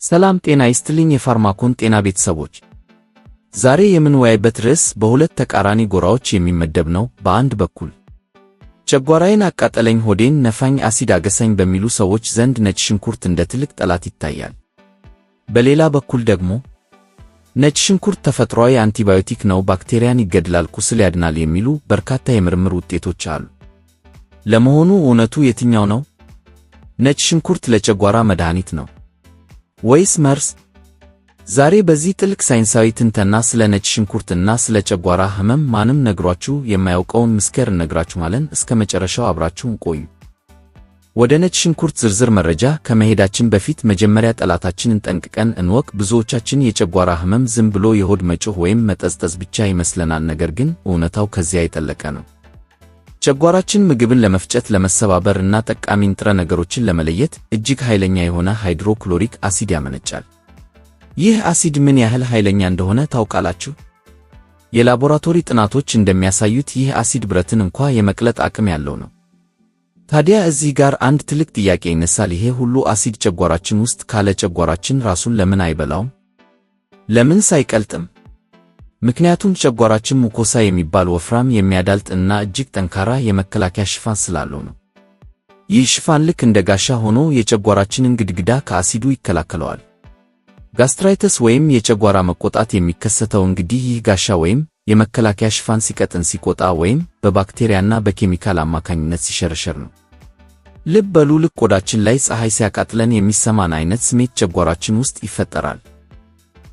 ሰላም ጤና ይስጥልኝ የፋርማኮን ጤና ቤተሰቦች። ዛሬ የምንወያይበት ርዕስ በሁለት ተቃራኒ ጎራዎች የሚመደብ ነው። በአንድ በኩል ጨጓራዬን አቃጠለኝ፣ ሆዴን ነፋኝ፣ አሲድ አገሳኝ በሚሉ ሰዎች ዘንድ ነጭ ሽንኩርት እንደ ትልቅ ጠላት ይታያል። በሌላ በኩል ደግሞ ነጭ ሽንኩርት ተፈጥሯዊ አንቲባዮቲክ ነው፣ ባክቴሪያን ይገድላል፣ ቁስል ያድናል የሚሉ በርካታ የምርምር ውጤቶች አሉ። ለመሆኑ እውነቱ የትኛው ነው? ነጭ ሽንኩርት ለጨጓራ መድኃኒት ነው ወይስ መርዝ? ዛሬ በዚህ ጥልቅ ሳይንሳዊ ትንተና ስለ ነጭ ሽንኩርትና ስለ ጨጓራ ህመም ማንም ነግሯችሁ የማያውቀውን ምስጢር እነግራችኋለን። እስከ መጨረሻው አብራችሁን ቆዩ። ወደ ነጭ ሽንኩርት ዝርዝር መረጃ ከመሄዳችን በፊት መጀመሪያ ጠላታችንን ጠንቅቀን እንወቅ። ብዙዎቻችን የጨጓራ ህመም ዝም ብሎ የሆድ መጮህ ወይም መጠዝጠዝ ብቻ ይመስለናል። ነገር ግን እውነታው ከዚያ የጠለቀ ነው። ጨጓራችን ምግብን ለመፍጨት፣ ለመሰባበር እና ጠቃሚ ንጥረ ነገሮችን ለመለየት እጅግ ኃይለኛ የሆነ ሃይድሮክሎሪክ አሲድ ያመነጫል። ይህ አሲድ ምን ያህል ኃይለኛ እንደሆነ ታውቃላችሁ? የላቦራቶሪ ጥናቶች እንደሚያሳዩት ይህ አሲድ ብረትን እንኳ የመቅለጥ አቅም ያለው ነው። ታዲያ እዚህ ጋር አንድ ትልቅ ጥያቄ ይነሳል። ይሄ ሁሉ አሲድ ጨጓራችን ውስጥ ካለ ጨጓራችን ራሱን ለምን አይበላውም? ለምንስ አይቀልጥም? ምክንያቱም ጨጓራችን ሙኮሳ የሚባል ወፍራም፣ የሚያዳልጥ እና እጅግ ጠንካራ የመከላከያ ሽፋን ስላለው ነው። ይህ ሽፋን ልክ እንደ ጋሻ ሆኖ የጨጓራችንን ግድግዳ ከአሲዱ ይከላከለዋል። ጋስትራይተስ ወይም የጨጓራ መቆጣት የሚከሰተው እንግዲህ ይህ ጋሻ ወይም የመከላከያ ሽፋን ሲቀጥን፣ ሲቆጣ ወይም በባክቴሪያና በኬሚካል አማካኝነት ሲሸረሸር ነው። ልብ በሉ፣ ልክ ቆዳችን ላይ ፀሐይ ሲያቃጥለን የሚሰማን አይነት ስሜት ጨጓራችን ውስጥ ይፈጠራል።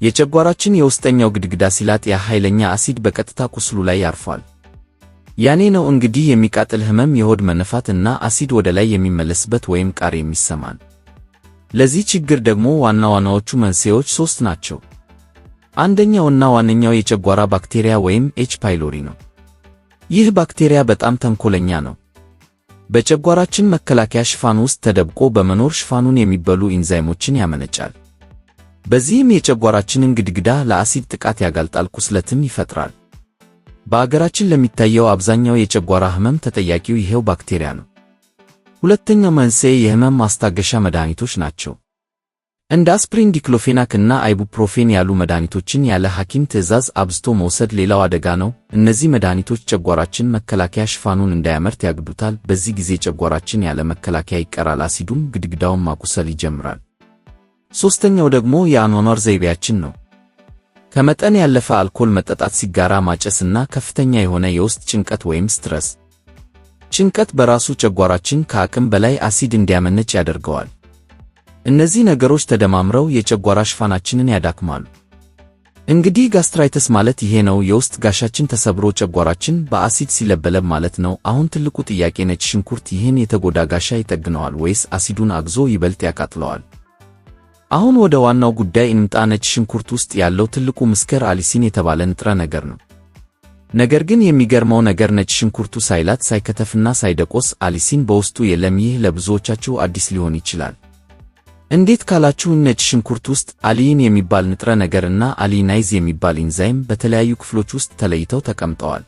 የጨጓራችን የውስጠኛው ግድግዳ ሲላጥ ያ ኃይለኛ አሲድ በቀጥታ ቁስሉ ላይ ያርፋል። ያኔ ነው እንግዲህ የሚቃጥል ህመም፣ የሆድ መነፋት እና አሲድ ወደ ላይ የሚመለስበት ወይም ቃር የሚሰማን። ለዚህ ችግር ደግሞ ዋና ዋናዎቹ መንስኤዎች ሦስት ናቸው። አንደኛውና ዋነኛው የጨጓራ ባክቴሪያ ወይም ኤች ፓይሎሪ ነው። ይህ ባክቴሪያ በጣም ተንኮለኛ ነው። በጨጓራችን መከላከያ ሽፋን ውስጥ ተደብቆ በመኖር ሽፋኑን የሚበሉ ኢንዛይሞችን ያመነጫል። በዚህም የጨጓራችንን ግድግዳ ለአሲድ ጥቃት ያጋልጣል፣ ቁስለትም ይፈጥራል። በአገራችን ለሚታየው አብዛኛው የጨጓራ ህመም ተጠያቂው ይሄው ባክቴሪያ ነው። ሁለተኛው መንስኤ የህመም ማስታገሻ መድኃኒቶች ናቸው። እንደ አስፕሪን፣ ዲክሎፌናክ እና አይቡፕሮፌን ያሉ መድኃኒቶችን ያለ ሐኪም ትዕዛዝ አብዝቶ መውሰድ ሌላው አደጋ ነው። እነዚህ መድኃኒቶች ጨጓራችን መከላከያ ሽፋኑን እንዳያመርት ያግዱታል። በዚህ ጊዜ ጨጓራችን ያለ መከላከያ ይቀራል፣ አሲዱም ግድግዳውን ማቁሰል ይጀምራል። ሦስተኛው ደግሞ የአኗኗር ዘይቤያችን ነው። ከመጠን ያለፈ አልኮል መጠጣት፣ ሲጋራ ማጨስ እና ከፍተኛ የሆነ የውስጥ ጭንቀት ወይም ስትረስ። ጭንቀት በራሱ ጨጓራችን ከአቅም በላይ አሲድ እንዲያመነጭ ያደርገዋል። እነዚህ ነገሮች ተደማምረው የጨጓራ ሽፋናችንን ያዳክማሉ። እንግዲህ ጋስትራይተስ ማለት ይሄ ነው። የውስጥ ጋሻችን ተሰብሮ ጨጓራችን በአሲድ ሲለበለብ ማለት ነው። አሁን ትልቁ ጥያቄ ነጭ ሽንኩርት ይህን የተጎዳ ጋሻ ይጠግነዋል ወይስ አሲዱን አግዞ ይበልጥ ያቃጥለዋል? አሁን ወደ ዋናው ጉዳይ እንምጣ። ነጭ ሽንኩርት ውስጥ ያለው ትልቁ ምስጢር አሊሲን የተባለ ንጥረ ነገር ነው። ነገር ግን የሚገርመው ነገር ነጭ ሽንኩርቱ ሳይላጥ፣ ሳይከተፍና ሳይደቆስ አሊሲን በውስጡ የለም። ይህ ለብዙዎቻችሁ አዲስ ሊሆን ይችላል። እንዴት ካላችሁ ነጭ ሽንኩርት ውስጥ አሊይን የሚባል ንጥረ ነገርና አሊናይዝ የሚባል ኢንዛይም በተለያዩ ክፍሎች ውስጥ ተለይተው ተቀምጠዋል።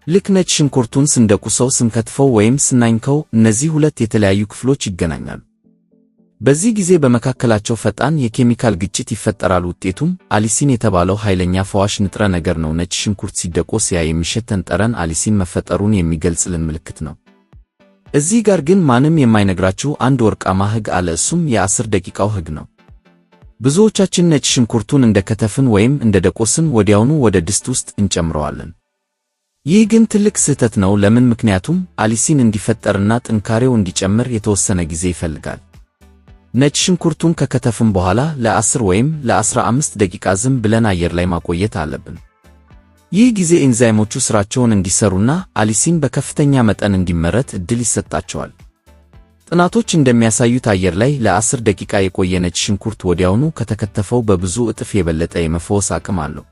ልክ ነጭ ሽንኩርቱን ስንደቁሰው፣ ስንከትፈው ወይም ስናኝከው እነዚህ ሁለት የተለያዩ ክፍሎች ይገናኛሉ። በዚህ ጊዜ በመካከላቸው ፈጣን የኬሚካል ግጭት ይፈጠራል። ውጤቱም አሊሲን የተባለው ኃይለኛ ፈዋሽ ንጥረ ነገር ነው። ነጭ ሽንኩርት ሲደቆስ ያ የሚሸተን ጠረን አሊሲን መፈጠሩን የሚገልጽልን ምልክት ነው። እዚህ ጋር ግን ማንም የማይነግራችሁ አንድ ወርቃማ ሕግ አለ። እሱም የ10 ደቂቃው ሕግ ነው። ብዙዎቻችን ነጭ ሽንኩርቱን እንደከተፍን ወይም እንደደቆስን ወዲያውኑ ወደ ድስት ውስጥ እንጨምረዋለን። ይህ ግን ትልቅ ስህተት ነው። ለምን? ምክንያቱም አሊሲን እንዲፈጠርና ጥንካሬው እንዲጨምር የተወሰነ ጊዜ ይፈልጋል። ነጭ ሽንኩርቱን ከከተፍን በኋላ ለ10 ወይም ለ15 ደቂቃ ዝም ብለን አየር ላይ ማቆየት አለብን። ይህ ጊዜ ኤንዛይሞቹ ስራቸውን እንዲሰሩና አሊሲን በከፍተኛ መጠን እንዲመረት እድል ይሰጣቸዋል። ጥናቶች እንደሚያሳዩት አየር ላይ ለ10 ደቂቃ የቆየ ነጭ ሽንኩርት ወዲያውኑ ከተከተፈው በብዙ እጥፍ የበለጠ የመፈወስ አቅም አለው።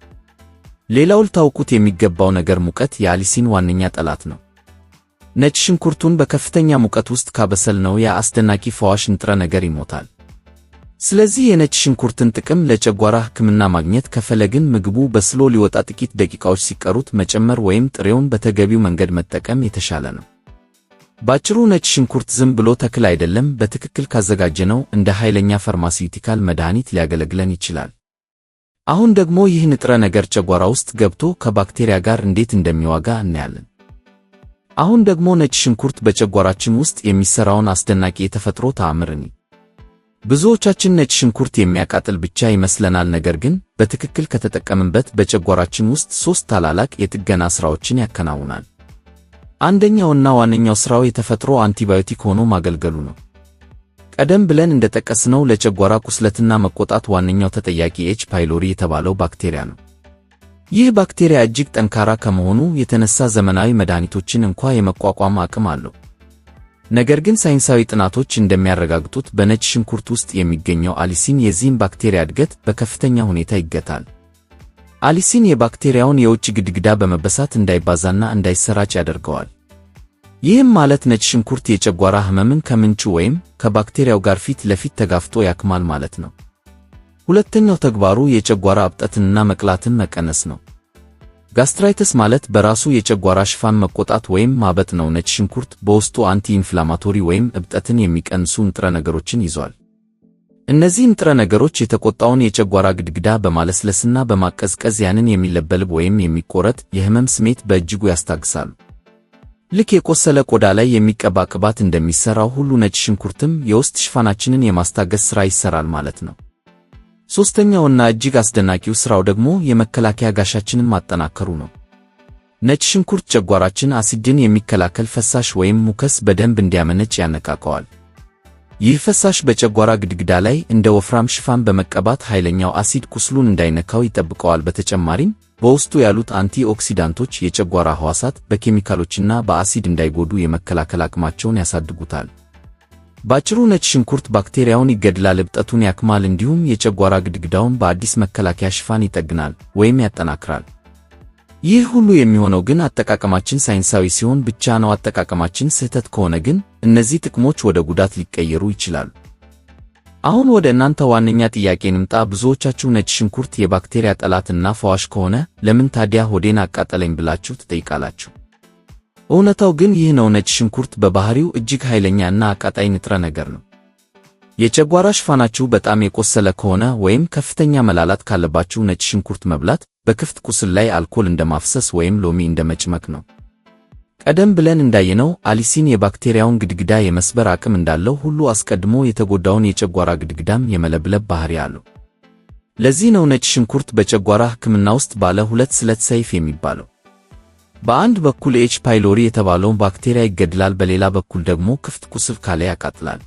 ሌላው ልታውቁት የሚገባው ነገር ሙቀት የአሊሲን ዋነኛ ጠላት ነው። ነጭ ሽንኩርቱን በከፍተኛ ሙቀት ውስጥ ካበሰልነው ያ አስደናቂ ፈዋሽ ንጥረ ነገር ይሞታል። ስለዚህ የነጭ ሽንኩርትን ጥቅም ለጨጓራ ሕክምና ማግኘት ከፈለግን ምግቡ በስሎ ሊወጣ ጥቂት ደቂቃዎች ሲቀሩት መጨመር ወይም ጥሬውን በተገቢው መንገድ መጠቀም የተሻለ ነው። ባጭሩ ነጭ ሽንኩርት ዝም ብሎ ተክል አይደለም፣ በትክክል ካዘጋጀነው እንደ ኃይለኛ ፋርማሲውቲካል መድኃኒት ሊያገለግለን ይችላል። አሁን ደግሞ ይህ ንጥረ ነገር ጨጓራ ውስጥ ገብቶ ከባክቴሪያ ጋር እንዴት እንደሚዋጋ እናያለን። አሁን ደግሞ ነጭ ሽንኩርት በጨጓራችን ውስጥ የሚሰራውን አስደናቂ የተፈጥሮ ተአምር እንይ። ብዙዎቻችን ነጭ ሽንኩርት የሚያቃጥል ብቻ ይመስለናል፣ ነገር ግን በትክክል ከተጠቀምንበት በጨጓራችን ውስጥ 3 ታላላቅ የጥገና ሥራዎችን ያከናውናል። አንደኛውና ዋነኛው ሥራው የተፈጥሮ አንቲባዮቲክ ሆኖ ማገልገሉ ነው። ቀደም ብለን እንደጠቀስነው ለጨጓራ ቁስለትና መቆጣት ዋነኛው ተጠያቂ ኤች ፓይሎሪ የተባለው ባክቴሪያ ነው። ይህ ባክቴሪያ እጅግ ጠንካራ ከመሆኑ የተነሳ ዘመናዊ መድኃኒቶችን እንኳ የመቋቋም አቅም አለው። ነገር ግን ሳይንሳዊ ጥናቶች እንደሚያረጋግጡት በነጭ ሽንኩርት ውስጥ የሚገኘው አሊሲን የዚህን ባክቴሪያ እድገት በከፍተኛ ሁኔታ ይገታል። አሊሲን የባክቴሪያውን የውጭ ግድግዳ በመበሳት እንዳይባዛና እንዳይሰራጭ ያደርገዋል። ይህም ማለት ነጭ ሽንኩርት የጨጓራ ህመምን ከምንጩ ወይም ከባክቴሪያው ጋር ፊት ለፊት ተጋፍጦ ያክማል ማለት ነው። ሁለተኛው ተግባሩ የጨጓራ እብጠትንና መቅላትን መቀነስ ነው። ጋስትራይተስ ማለት በራሱ የጨጓራ ሽፋን መቆጣት ወይም ማበጥ ነው። ነጭ ሽንኩርት በውስጡ አንቲ ኢንፍላማቶሪ ወይም እብጠትን የሚቀንሱ ንጥረ ነገሮችን ይዟል። እነዚህ ንጥረ ነገሮች የተቆጣውን የጨጓራ ግድግዳ በማለስለስና በማቀዝቀዝ ያንን የሚለበልብ ወይም የሚቆረጥ የህመም ስሜት በእጅጉ ያስታግሳሉ። ልክ የቆሰለ ቆዳ ላይ የሚቀባ ቅባት እንደሚሰራው ሁሉ ነጭ ሽንኩርትም የውስጥ ሽፋናችንን የማስታገስ ሥራ ይሰራል ማለት ነው። ሦስተኛውና እጅግ አስደናቂው ሥራው ደግሞ የመከላከያ ጋሻችንን ማጠናከሩ ነው። ነጭ ሽንኩርት ጨጓራችን አሲድን የሚከላከል ፈሳሽ ወይም ሙከስ በደንብ እንዲያመነጭ ያነቃቀዋል። ይህ ፈሳሽ በጨጓራ ግድግዳ ላይ እንደ ወፍራም ሽፋን በመቀባት ኃይለኛው አሲድ ቁስሉን እንዳይነካው ይጠብቀዋል። በተጨማሪም በውስጡ ያሉት አንቲ ኦክሲዳንቶች የጨጓራ ሕዋሳት በኬሚካሎችና በአሲድ እንዳይጎዱ የመከላከል አቅማቸውን ያሳድጉታል። ባጭሩ ነጭ ሽንኩርት ባክቴሪያውን ይገድላል፣ እብጠቱን ያክማል፣ እንዲሁም የጨጓራ ግድግዳውን በአዲስ መከላከያ ሽፋን ይጠግናል ወይም ያጠናክራል። ይህ ሁሉ የሚሆነው ግን አጠቃቀማችን ሳይንሳዊ ሲሆን ብቻ ነው። አጠቃቀማችን ስህተት ከሆነ ግን እነዚህ ጥቅሞች ወደ ጉዳት ሊቀየሩ ይችላሉ። አሁን ወደ እናንተ ዋነኛ ጥያቄ እንምጣ። ብዙዎቻችሁ ነጭ ሽንኩርት የባክቴሪያ ጠላትና ፈዋሽ ከሆነ ለምን ታዲያ ሆዴን አቃጠለኝ ብላችሁ ትጠይቃላችሁ። እውነታው ግን ይህ ነው። ነጭ ሽንኩርት በባህሪው እጅግ ኃይለኛና አቃጣይ ንጥረ ነገር ነው። የጨጓራ ሽፋናችሁ በጣም የቆሰለ ከሆነ ወይም ከፍተኛ መላላት ካለባችሁ ነጭ ሽንኩርት መብላት በክፍት ቁስል ላይ አልኮል እንደማፍሰስ ወይም ሎሚ እንደመጭመቅ ነው። ቀደም ብለን እንዳየነው አሊሲን የባክቴሪያውን ግድግዳ የመስበር አቅም እንዳለው ሁሉ አስቀድሞ የተጎዳውን የጨጓራ ግድግዳም የመለብለብ ባህሪ አለው። ለዚህ ነው ነጭ ሽንኩርት በጨጓራ ሕክምና ውስጥ ባለ ሁለት ስለት ሰይፍ የሚባለው። በአንድ በኩል ኤች ፓይሎሪ የተባለውን ባክቴሪያ ይገድላል፣ በሌላ በኩል ደግሞ ክፍት ቁስል ካለ ያቃጥላል።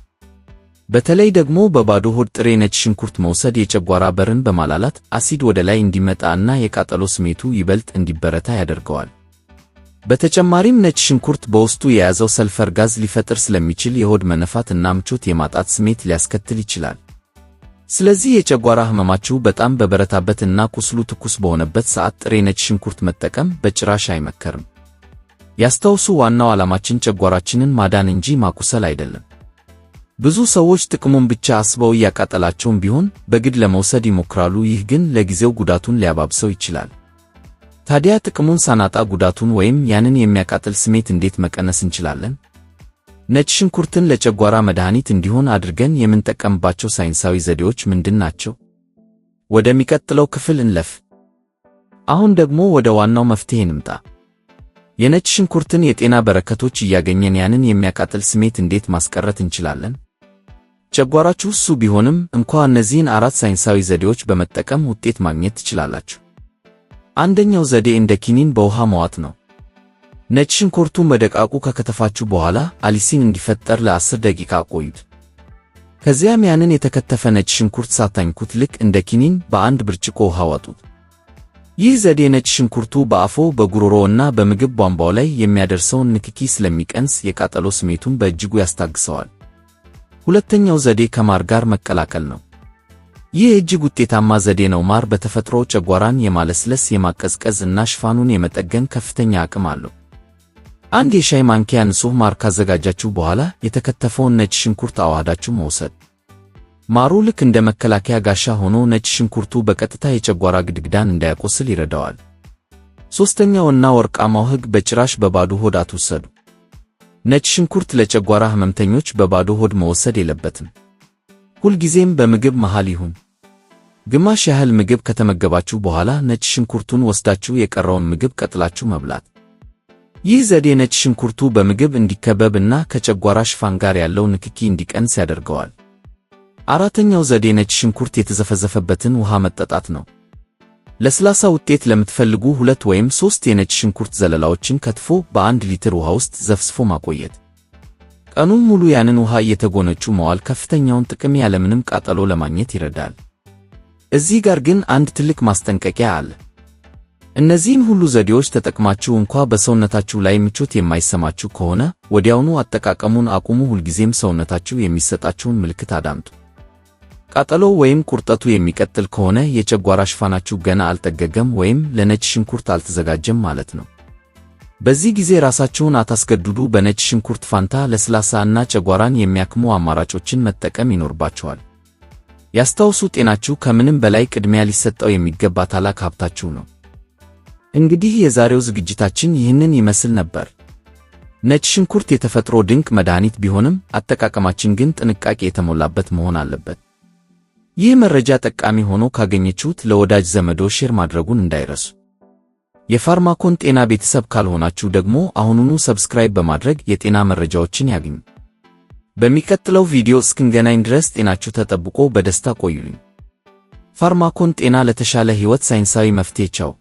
በተለይ ደግሞ በባዶ ሆድ ጥሬ ነጭ ሽንኩርት መውሰድ የጨጓራ በርን በማላላት አሲድ ወደ ላይ እንዲመጣ እና የቃጠሎ ስሜቱ ይበልጥ እንዲበረታ ያደርገዋል። በተጨማሪም ነጭ ሽንኩርት በውስጡ የያዘው ሰልፈር ጋዝ ሊፈጥር ስለሚችል የሆድ መነፋት እና ምቾት የማጣት ስሜት ሊያስከትል ይችላል። ስለዚህ የጨጓራ ህመማችሁ በጣም በበረታበት እና ቁስሉ ትኩስ በሆነበት ሰዓት ጥሬ ነጭ ሽንኩርት መጠቀም በጭራሽ አይመከርም። ያስታውሱ፣ ዋናው ዓላማችን ጨጓራችንን ማዳን እንጂ ማቁሰል አይደለም። ብዙ ሰዎች ጥቅሙን ብቻ አስበው እያቃጠላቸውም ቢሆን በግድ ለመውሰድ ይሞክራሉ። ይህ ግን ለጊዜው ጉዳቱን ሊያባብሰው ይችላል። ታዲያ ጥቅሙን ሳናጣ ጉዳቱን ወይም ያንን የሚያቃጥል ስሜት እንዴት መቀነስ እንችላለን? ነጭ ሽንኩርትን ለጨጓራ መድኃኒት እንዲሆን አድርገን የምንጠቀምባቸው ሳይንሳዊ ዘዴዎች ምንድን ናቸው? ወደሚቀጥለው ክፍል እንለፍ። አሁን ደግሞ ወደ ዋናው መፍትሄ እንምጣ። የነጭ ሽንኩርትን የጤና በረከቶች እያገኘን ያንን የሚያቃጥል ስሜት እንዴት ማስቀረት እንችላለን? ጨጓራችሁ እሱ ቢሆንም እንኳ እነዚህን 4 ሳይንሳዊ ዘዴዎች በመጠቀም ውጤት ማግኘት ትችላላችሁ። አንደኛው ዘዴ እንደ ኪኒን በውሃ መዋጥ ነው። ነጭ ሽንኩርቱን በደቃቁ ከከተፋችሁ በኋላ አሊሲን እንዲፈጠር ለ10 ደቂቃ ቆዩት። ከዚያም ያንን የተከተፈ ነጭ ሽንኩርት ሳታኝኩት ልክ እንደ ኪኒን በአንድ ብርጭቆ ውሃ ዋጡት። ይህ ዘዴ ነጭ ሽንኩርቱ በአፎ በጉሮሮ እና በምግብ ቧንቧው ላይ የሚያደርሰውን ንክኪ ስለሚቀንስ የቃጠሎ ስሜቱን በእጅጉ ያስታግሰዋል። ሁለተኛው ዘዴ ከማር ጋር መቀላቀል ነው። ይህ እጅግ ውጤታማ ዘዴ ነው። ማር በተፈጥሮ ጨጓራን የማለስለስ የማቀዝቀዝ እና ሽፋኑን የመጠገን ከፍተኛ አቅም አለው። አንድ የሻይ ማንኪያ ንጹህ ማር ካዘጋጃችሁ በኋላ የተከተፈውን ነጭ ሽንኩርት አዋህዳችሁ መውሰድ። ማሩ ልክ እንደ መከላከያ ጋሻ ሆኖ ነጭ ሽንኩርቱ በቀጥታ የጨጓራ ግድግዳን እንዳያቆስል ይረዳዋል። ሦስተኛውና ወርቃማው ሕግ በጭራሽ በባዶ ሆድ አትውሰዱ። ነጭ ሽንኩርት ለጨጓራ ህመምተኞች በባዶ ሆድ መወሰድ የለበትም። ሁልጊዜም በምግብ መሃል ይሁን። ግማሽ ያህል ምግብ ከተመገባችሁ በኋላ ነጭ ሽንኩርቱን ወስዳችሁ የቀረውን ምግብ ቀጥላችሁ መብላት። ይህ ዘዴ ነጭ ሽንኩርቱ በምግብ እንዲከበብ እና ከጨጓራ ሽፋን ጋር ያለው ንክኪ እንዲቀንስ ያደርገዋል። አራተኛው ዘዴ ነጭ ሽንኩርት የተዘፈዘፈበትን ውሃ መጠጣት ነው። ለስላሳ ውጤት ለምትፈልጉ 2 ወይም 3 የነጭ ሽንኩርት ዘለላዎችን ከትፎ በ1 ሊትር ውሃ ውስጥ ዘፍዝፎ ማቆየት። ቀኑን ሙሉ ያንን ውሃ እየተጎነጩ መዋል ከፍተኛውን ጥቅም ያለምንም ቃጠሎ ለማግኘት ይረዳል። እዚህ ጋር ግን አንድ ትልቅ ማስጠንቀቂያ አለ። እነዚህን ሁሉ ዘዴዎች ተጠቅማችሁ እንኳ በሰውነታችሁ ላይ ምቾት የማይሰማችሁ ከሆነ ወዲያውኑ አጠቃቀሙን አቁሙ። ሁልጊዜም ሰውነታችሁ የሚሰጣችሁን ምልክት አዳምጡ። ቃጠሎ ወይም ቁርጠቱ የሚቀጥል ከሆነ የጨጓራ ሽፋናችሁ ገና አልጠገገም ወይም ለነጭ ሽንኩርት አልተዘጋጀም ማለት ነው። በዚህ ጊዜ ራሳችሁን አታስገድዱ። በነጭ ሽንኩርት ፋንታ ለስላሳ እና ጨጓራን የሚያክሙ አማራጮችን መጠቀም ይኖርባችኋል። ያስታውሱ፣ ጤናችሁ ከምንም በላይ ቅድሚያ ሊሰጠው የሚገባ ታላቅ ሀብታችሁ ነው። እንግዲህ የዛሬው ዝግጅታችን ይህንን ይመስል ነበር። ነጭ ሽንኩርት የተፈጥሮ ድንቅ መድኃኒት ቢሆንም አጠቃቀማችን ግን ጥንቃቄ የተሞላበት መሆን አለበት። ይህ መረጃ ጠቃሚ ሆኖ ካገኘችሁት ለወዳጅ ዘመዶ ሼር ማድረጉን እንዳይረሱ። የፋርማኮን ጤና ቤተሰብ ካልሆናችሁ ደግሞ አሁኑኑ ሰብስክራይብ በማድረግ የጤና መረጃዎችን ያግኙ። በሚቀጥለው ቪዲዮ እስክንገናኝ ድረስ ጤናችሁ ተጠብቆ በደስታ ቆዩልኝ። ፋርማኮን ጤና ለተሻለ ሕይወት ሳይንሳዊ መፍትሄ። ቻው።